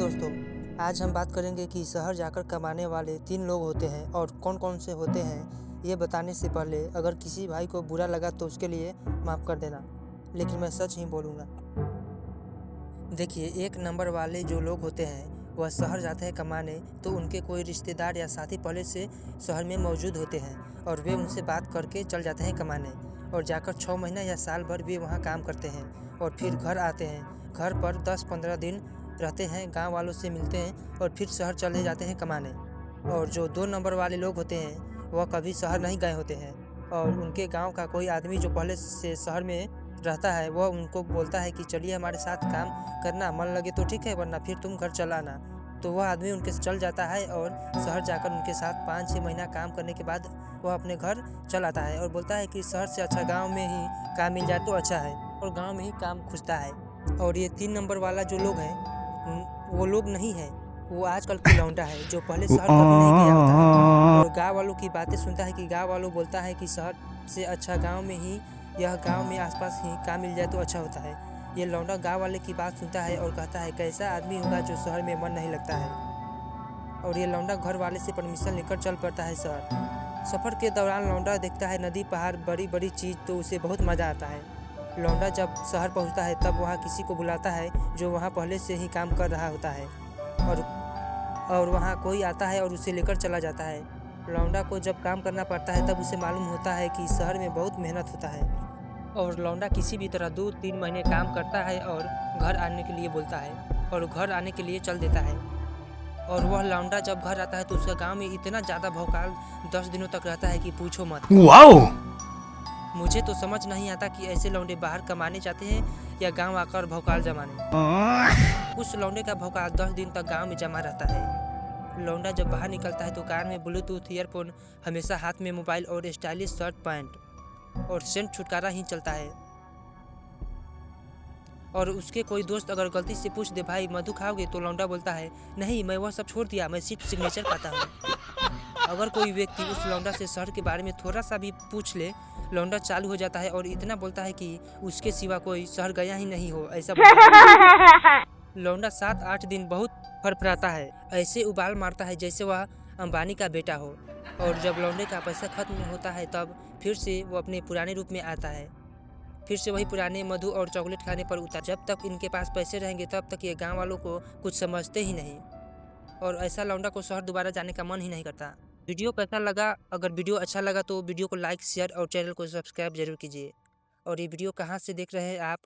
दोस्तों, आज हम बात करेंगे कि शहर जाकर कमाने वाले 3 लोग होते हैं और कौन-कौन से होते हैं। ये बताने से पहले अगर किसी भाई को बुरा लगा तो उसके लिए माफ़ कर देना, लेकिन मैं सच ही बोलूँगा। देखिए, 1 नंबर वाले जो लोग होते हैं वह शहर जाते हैं कमाने, तो उनके कोई रिश्तेदार या साथी पहले से शहर में मौजूद होते हैं और वे उनसे बात करके चल जाते हैं कमाने और जाकर 6 महीना या साल भर वे वहाँ काम करते हैं और फिर घर आते हैं। घर पर 10-15 दिन रहते हैं, गांव वालों से मिलते हैं और फिर शहर चले जाते हैं कमाने। और जो 2 नंबर वाले लोग होते हैं वह कभी शहर नहीं गए होते हैं और उनके गांव का कोई आदमी जो पहले से शहर में रहता है वह उनको बोलता है कि चलिए हमारे साथ काम करना, मन लगे तो ठीक है वरना फिर तुम घर चल आना। तो वह आदमी उनके साथ चल जाता है और शहर जाकर उनके साथ 5-6 महीना काम करने के बाद वह अपने घर चल आता है और बोलता है कि शहर से अच्छा गांव में ही काम मिल जाए तो अच्छा है, और गांव में ही काम खुजता है। और ये 3 नंबर वाला जो लोग हैं वो लोग नहीं है, वो आजकल की लौंडा है जो पहले शहर कभी नहीं गया होता है और गाँव वालों की बातें सुनता है कि गाँव वालों बोलता है कि शहर से अच्छा गाँव में ही, यह गांव में आसपास ही काम मिल जाए तो अच्छा होता है। ये लौंडा गांव वाले की बात सुनता है और कहता है कैसा आदमी होगा जो शहर में मन नहीं लगता है, और ये लौंडा घर वाले से परमिशन लेकर चल पड़ता है शहर। सफ़र के दौरान लौंडा देखता है नदी, पहाड़, बड़ी बड़ी चीज़, तो उसे बहुत मज़ा आता है। लौंडा जब शहर पहुंचता है तब वहाँ किसी को बुलाता है जो वहाँ पहले से ही काम कर रहा होता है और वहाँ कोई आता है और उसे लेकर चला जाता है। लौंडा को जब काम करना पड़ता है तब उसे मालूम होता है कि शहर में बहुत मेहनत होता है, और लौंडा किसी भी तरह 2-3 महीने काम करता है और घर आने के लिए बोलता है और घर आने के लिए चल देता है। और वह लौंडा जब घर आता है तो उसका गांव में इतना ज़्यादा भौकाल 10 दिनों तक रहता है कि पूछो मत। वाओ! मुझे तो समझ नहीं आता कि ऐसे लौंडे बाहर कमाने जाते हैं या गांव आकर भौकाल जमाने। कुछ लौंडे का भौकाल 10 दिन तक गांव में जमा रहता है। लौंडा जब बाहर निकलता है तो कान में ब्लूटूथ ईयरफोन, हमेशा हाथ में मोबाइल और स्टाइलिश शर्ट पैंट और सेंट छुटकारा ही चलता है। और उसके कोई दोस्त अगर गलती से पूछ दे भाई मधु खाओगे, तो लौंडा बोलता है नहीं मैं वह सब छोड़ दिया, मैं सिर्फ सिग्नेचर खाता हूँ। अगर कोई व्यक्ति उस लौंडा से शहर के बारे में थोड़ा सा भी पूछ ले, लौंडा चालू हो जाता है और इतना बोलता है कि उसके सिवा कोई शहर गया ही नहीं हो, ऐसा बोलता है। लौंडा 7-8 दिन बहुत फरफराता है, ऐसे उबाल मारता है जैसे वह अंबानी का बेटा हो। और जब लौंडे का पैसा खत्म होता है तब फिर से वो अपने पुराने रूप में आता है, फिर से वही पुराने मधु और चॉकलेट खाने पर उतर। जब तक इनके पास पैसे रहेंगे तब तक ये गांव वालों को कुछ समझते ही नहीं, और ऐसा लौंडा को शहर दोबारा जाने का मन ही नहीं करता। वीडियो कैसा लगा? अगर वीडियो अच्छा लगा तो वीडियो को लाइक, शेयर और चैनल को सब्सक्राइब जरूर कीजिए। और ये वीडियो कहाँ से देख रहे हैं आप,